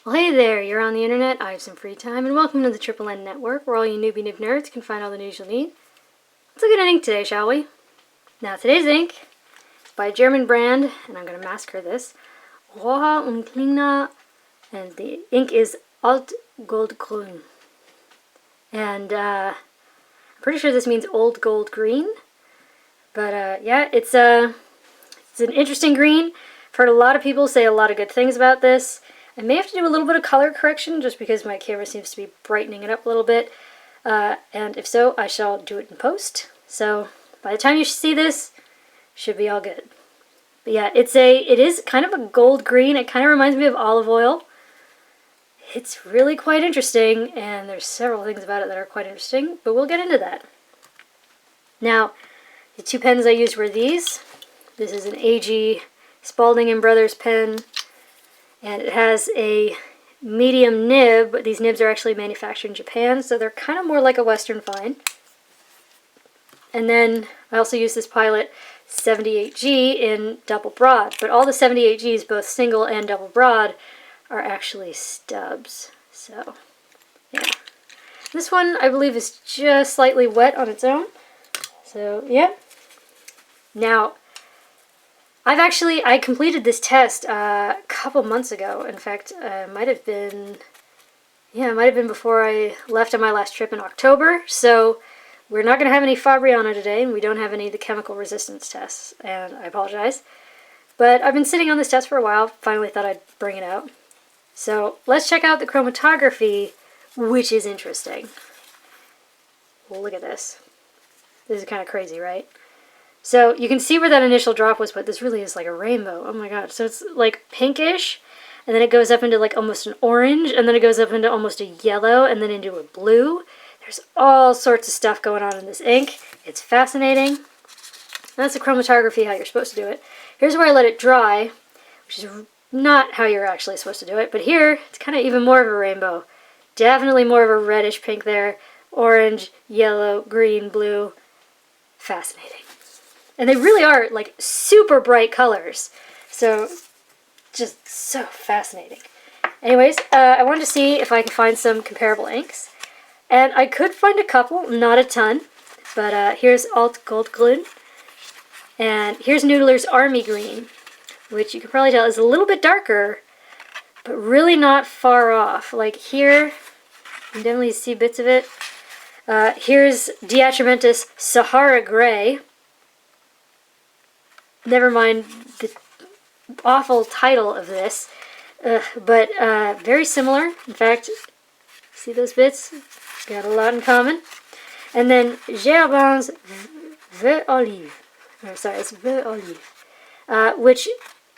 Well, hey there, you're on the internet, I have some free time, and welcome to the Triple N Network, where all you newbie noob nerds can find all the news you'll need. Let's look at ink today, shall we? Now, today's ink is by a German brand, and I'm going to massacre this, Rohrer Klingner, and the ink is Alt-Goldgrün. And I'm pretty sure this means Old Gold Green, but yeah, it's an interesting green. I've heard a lot of people say a lot of good things about this. I may have to do a little bit of color correction just because my camera seems to be brightening it up a little bit. And if so, I shall do it in post. So by the time you see this, should be all good. But yeah, it is kind of a gold green. It kind of reminds me of olive oil. It's really quite interesting, and there's several things about it that are quite interesting, but we'll get into that. Now, the two pens I used were these. This is an AG Spalding Bros pen. And it has a medium nib, but these nibs are actually manufactured in Japan, so they're kind of more like a Western fine. And then I also use this Pilot 78G in double broad, but all the 78Gs, both single and double broad, are actually stubs. So, yeah. This one, I believe, is just slightly wet on its own. So, yeah. Now, I completed this test a couple months ago. In fact, it might have been before I left on my last trip in October. So we're not going to have any Fabriano today, and we don't have any of the chemical resistance tests, and I apologize. But I've been sitting on this test for a while, finally thought I'd bring it out. So let's check out the chromatography, which is interesting. Well, look at this. This is kind of crazy, right? So you can see where that initial drop was, but this really is like a rainbow. Oh my god. So it's like pinkish, and then it goes up into like almost an orange, and then it goes up into almost a yellow, and then into a blue. There's all sorts of stuff going on in this ink. It's fascinating. That's the chromatography, how you're supposed to do it. Here's where I let it dry, which is not how you're actually supposed to do it, but here it's kind of even more of a rainbow. Definitely more of a reddish pink there. Orange, yellow, green, blue. Fascinating. And they really are, like, super bright colors. So, just so fascinating. Anyways, I wanted to see if I could find some comparable inks. And I could find a couple, not a ton. But here's Alt-Goldgrün. And here's Noodler's Army Green, which you can probably tell is a little bit darker, but really not far off. Like here, you can definitely see bits of it. Here's Diatramentus Sahara Gray. Never mind the awful title of this, but very similar. In fact, see those bits? Got a lot in common. And then Gerbin's Veuve Olive. Sorry, it's Veuve Olive, which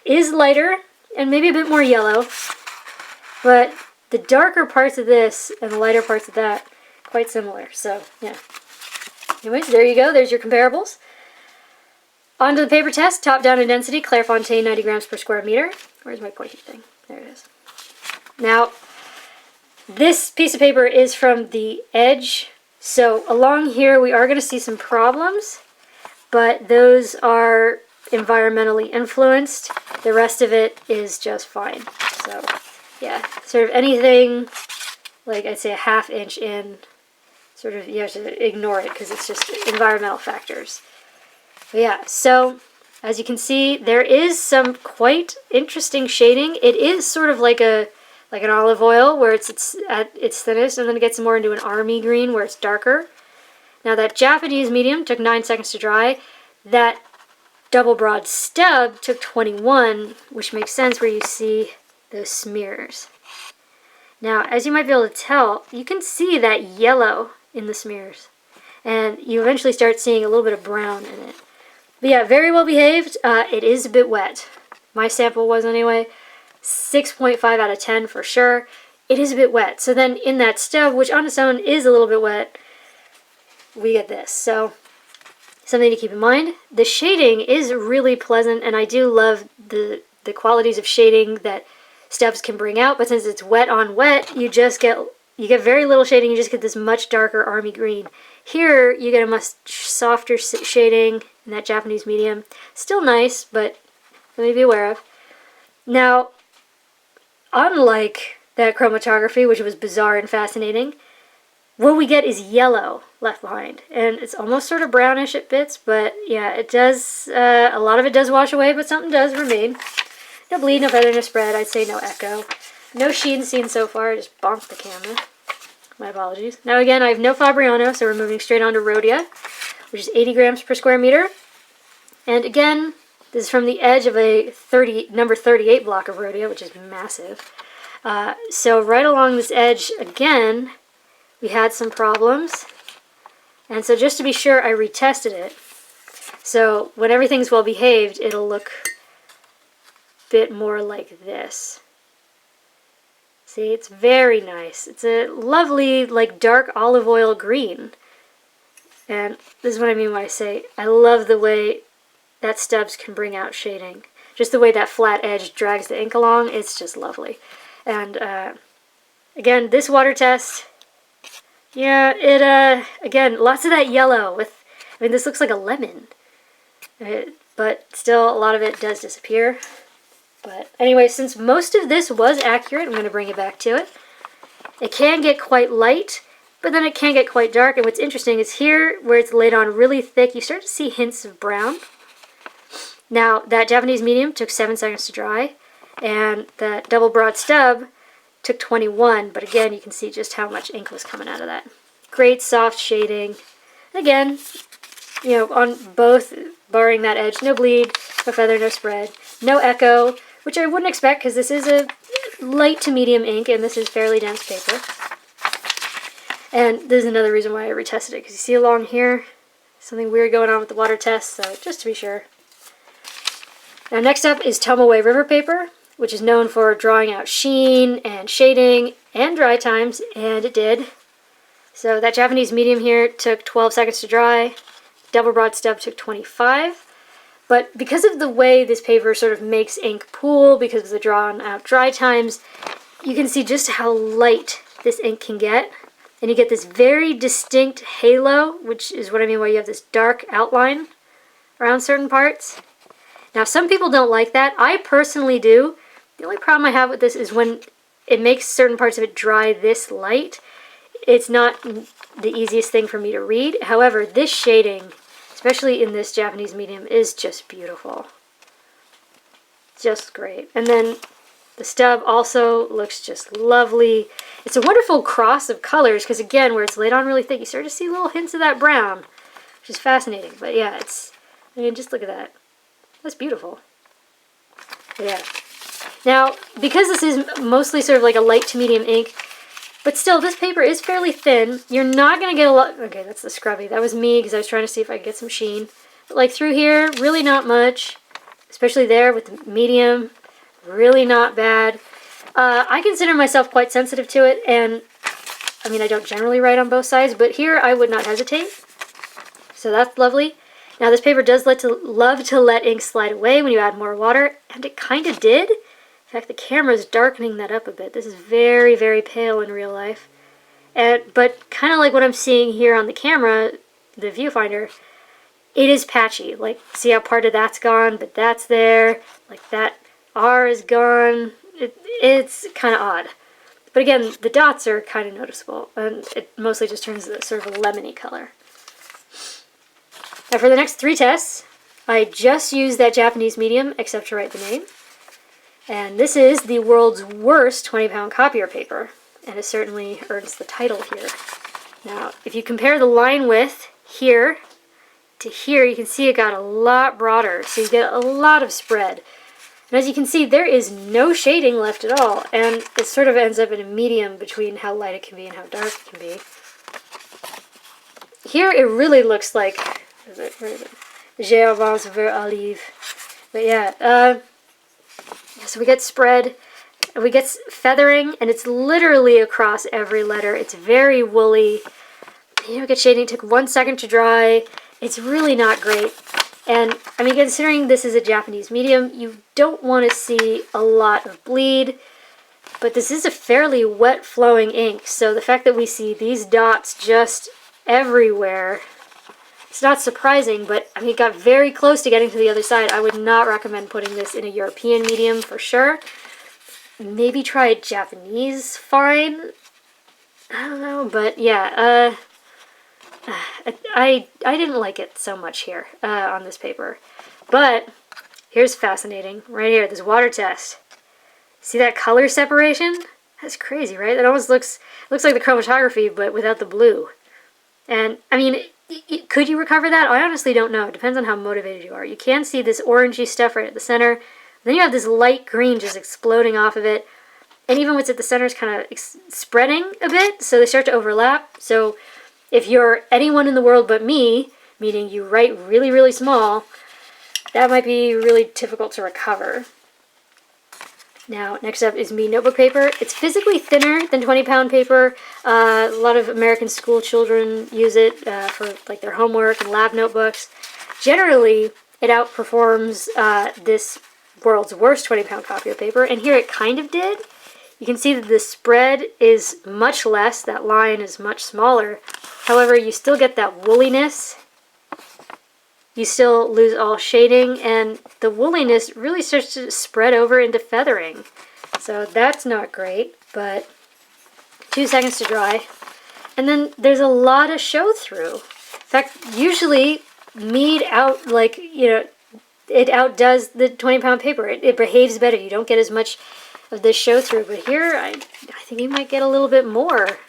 is lighter and maybe a bit more yellow, but the darker parts of this and the lighter parts of that quite similar. So yeah. Anyways, there you go. There's your comparables. On to the paper test, top down in density, Clairefontaine 90 grams per square meter. Where's my pointy thing? There it is. Now, this piece of paper is from the edge, so along here we are going to see some problems, but those are environmentally influenced. The rest of it is just fine. So, yeah, sort of anything, like I'd say a ½ inch in, sort of you have to ignore it because it's just environmental factors. But yeah, so as you can see, there is some quite interesting shading. It is sort of like an olive oil where it's at its thinnest, and then it gets more into an army green where it's darker. Now that Japanese medium took 9 seconds to dry. That double broad stub took 21, which makes sense where you see those smears. Now, as you might be able to tell, you can see that yellow in the smears, and you eventually start seeing a little bit of brown in it. But yeah, very well behaved. It is a bit wet. My sample was anyway. 6.5 out of 10 for sure. It is a bit wet. So then in that stub, which on its own is a little bit wet, we get this. So something to keep in mind. The shading is really pleasant, and I do love the qualities of shading that stubs can bring out. But since it's wet on wet, you get very little shading. You just get this much darker army green. Here, you get a much softer shading in that Japanese medium. Still nice, but something to be aware of. Now, unlike that chromatography, which was bizarre and fascinating, what we get is yellow left behind. And it's almost sort of brownish at bits, but yeah, it does, a lot of it does wash away, but something does remain. No bleed, no feather, no spread. I'd say no echo. No sheen seen so far. I just bonked the camera. My apologies. Now again, I have no Fabriano, so we're moving straight on to Rhodia, which is 80 grams per square meter. And again, this is from the edge of a number 38 block of Rhodia, which is massive. So right along this edge, again, we had some problems. And so just to be sure, I retested it. So when everything's well behaved, it'll look a bit more like this. See, it's very nice. It's a lovely, like, dark olive oil green. And this is what I mean when I say I love the way that Stubs can bring out shading. Just the way that flat edge drags the ink along, it's just lovely. And again, this water test, yeah, it, again, lots of that yellow with, I mean, this looks like a lemon. But still, a lot of it does disappear. But anyway, since most of this was accurate, I'm going to bring it back to it. It can get quite light, but then it can get quite dark. And what's interesting is here, where it's laid on really thick, you start to see hints of brown. Now, that Japanese medium took 7 seconds to dry, and that double broad stub took 21. But again, you can see just how much ink was coming out of that. Great soft shading. Again, you know, on both, barring that edge, no bleed, no feather, no spread, no echo, which I wouldn't expect because this is a light to medium ink and this is fairly dense paper. And this is another reason why I retested it, because you see along here, something weird going on with the water test, so just to be sure. Now next up is Tomoe River paper, which is known for drawing out sheen and shading and dry times, and it did. So that Japanese medium here took 12 seconds to dry, double broad stub took 25. But because of the way this paper sort of makes ink pool, because of the drawn out dry times, you can see just how light this ink can get. And you get this very distinct halo, which is what I mean by you have this dark outline around certain parts. Now, some people don't like that. I personally do. The only problem I have with this is when it makes certain parts of it dry this light. It's not the easiest thing for me to read. However, this shading, especially in this Japanese medium, is just beautiful. Just great. And then the stub also looks just lovely. It's a wonderful cross of colors because, again, where it's laid on really thick, you start to see little hints of that brown, which is fascinating. But yeah, it's, I mean, just look at that. That's beautiful. But yeah. Now, because this is mostly sort of like a light to medium ink, but still, this paper is fairly thin. You're not going to get a lot... Okay, that's the scrubby. That was me because I was trying to see if I could get some sheen. But like through here, really not much. Especially there with the medium. Really not bad. I consider myself quite sensitive to it. And, I mean, I don't generally write on both sides. But here, I would not hesitate. So that's lovely. Now, this paper does love to let ink slide away when you add more water. And it kind of did. In fact, the camera's darkening that up a bit. This is very, very pale in real life. But kind of like what I'm seeing here on the camera, the viewfinder, it is patchy. Like, see how part of that's gone, but that's there. Like, that R is gone. It's kind of odd. But again, the dots are kind of noticeable. And it mostly just turns a sort of a lemony color. Now, for the next 3 tests, I just used that Japanese medium, except to write the name. And this is the world's worst 20-pound copier paper, and it certainly earns the title here. Now, if you compare the line width here to here, you can see it got a lot broader, so you get a lot of spread. And as you can see, there is no shading left at all, and it sort of ends up in a medium between how light it can be and how dark it can be. Here, it really looks like... Where is it? J'ai avance vers olive. But yeah, so we get spread, and we get feathering, and it's literally across every letter. It's very woolly. You don't get shading. It took 1 second to dry. It's really not great. And, I mean, considering this is a Japanese medium, you don't want to see a lot of bleed. But this is a fairly wet flowing ink, so the fact that we see these dots just everywhere, it's not surprising, but I mean, it got very close to getting to the other side. I would not recommend putting this in a European medium for sure. maybe try Japanese fine. I don't know, but yeah, I didn't like it so much here on this paper. But here's fascinating. Right here, this water test. See that color separation? That's crazy, right? That almost looks like the chromatography, but without the blue. And, I mean, could you recover that? I honestly don't know. It depends on how motivated you are. You can see this orangey stuff right at the center. Then you have this light green just exploding off of it. And even what's at the center is kind of spreading a bit, so they start to overlap. So if you're anyone in the world but me, meaning you write really, really small, that might be really difficult to recover. Now, next up is Mead Notebook Paper. It's physically thinner than 20-pound paper. A lot of American school children use it for like their homework and lab notebooks. Generally, it outperforms this world's worst 20-pound copy of paper, and here it kind of did. You can see that the spread is much less, that line is much smaller. However, you still get that woolliness. You still lose all shading, and the woolliness really starts to spread over into feathering. So that's not great, but 2 seconds to dry. And then there's a lot of show through. In fact, usually Mead it outdoes the 20-pound paper. It behaves better. You don't get as much of this show through, but here I think you might get a little bit more.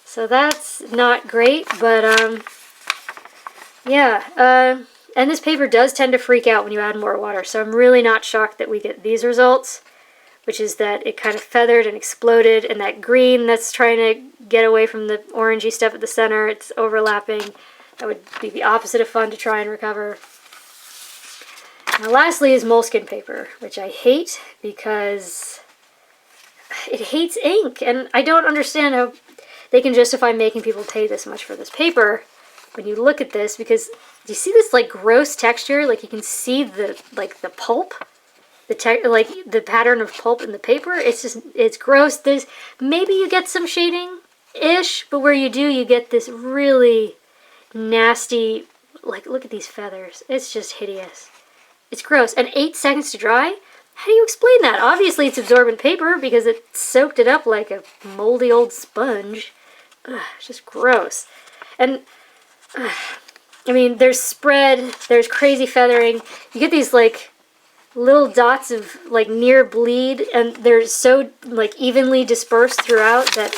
So that's not great, but yeah. And this paper does tend to freak out when you add more water, so I'm really not shocked that we get these results, which is that it kind of feathered and exploded, and that green that's trying to get away from the orangey stuff at the center, it's overlapping. That would be the opposite of fun to try and recover. Now lastly is Moleskin Paper, which I hate because it hates ink, and I don't understand how they can justify making people pay this much for this paper when you look at this, because do you see this like gross texture? Like you can see the pulp, the pattern of pulp in the paper. It's gross. Maybe you get some shading ish, but where you do, you get this really nasty, like look at these feathers. It's just hideous. It's gross. And 8 seconds to dry? How do you explain that? Obviously it's absorbent paper because it soaked it up like a moldy old sponge. Ugh, it's just gross. And I mean, there's spread, there's crazy feathering. You get these like little dots of like near bleed, and they're so like evenly dispersed throughout that,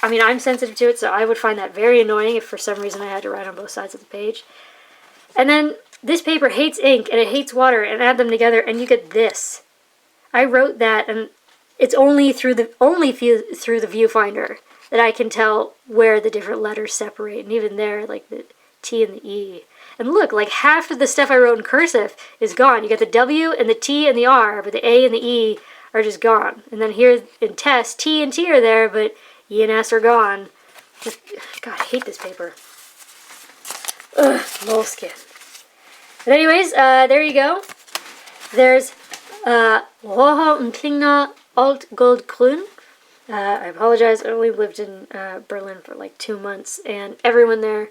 I mean, I'm sensitive to it, so I would find that very annoying if for some reason I had to write on both sides of the page. And then this paper hates ink and it hates water, and add them together and you get this. I wrote that, and it's only through the viewfinder that I can tell where the different letters separate, and even there, like the T and the E. And look, like half of the stuff I wrote in cursive is gone. You got the W and the T and the R, but the A and the E are just gone. And then here in test, T and T are there, but E and S are gone. Just, God, I hate this paper. Ugh, Moleskin. But anyways, there you go. There's Rohrer Klingner Alt-Goldgrün. I apologize, I only lived in Berlin for like 2 months, and everyone there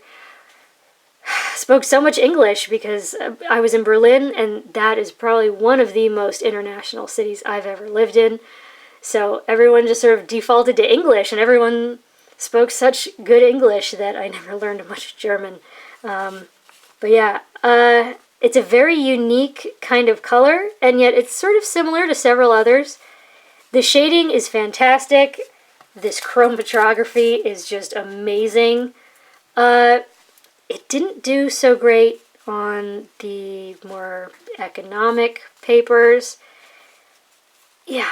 spoke so much English because I was in Berlin, and that is probably one of the most international cities I've ever lived in. So everyone just sort of defaulted to English, and everyone spoke such good English that I never learned much German. But yeah, it's a very unique kind of color, and yet it's sort of similar to several others. The shading is fantastic. This chromatography is just amazing. It didn't do so great on the more economic papers. Yeah,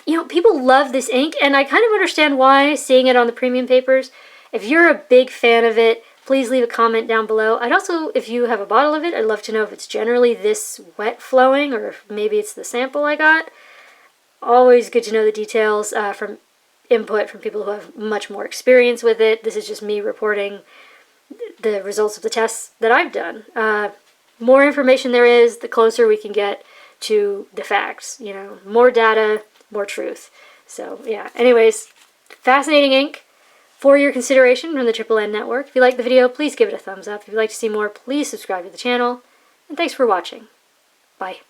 you know, people love this ink, and I kind of understand why, seeing it on the premium papers. If you're a big fan of it, please leave a comment down below. I'd also, if you have a bottle of it, I'd love to know if it's generally this wet flowing, or if maybe it's the sample I got. Always good to know the details from input from people who have much more experience with it. This is just me reporting the results of the tests that I've done. More information there is, the closer we can get to the facts. You know, more data, more truth. So yeah, anyways, fascinating ink for your consideration from the Triple N Network. If you liked the video, please give it a thumbs up. If you'd like to see more, please subscribe to the channel. And thanks for watching. Bye.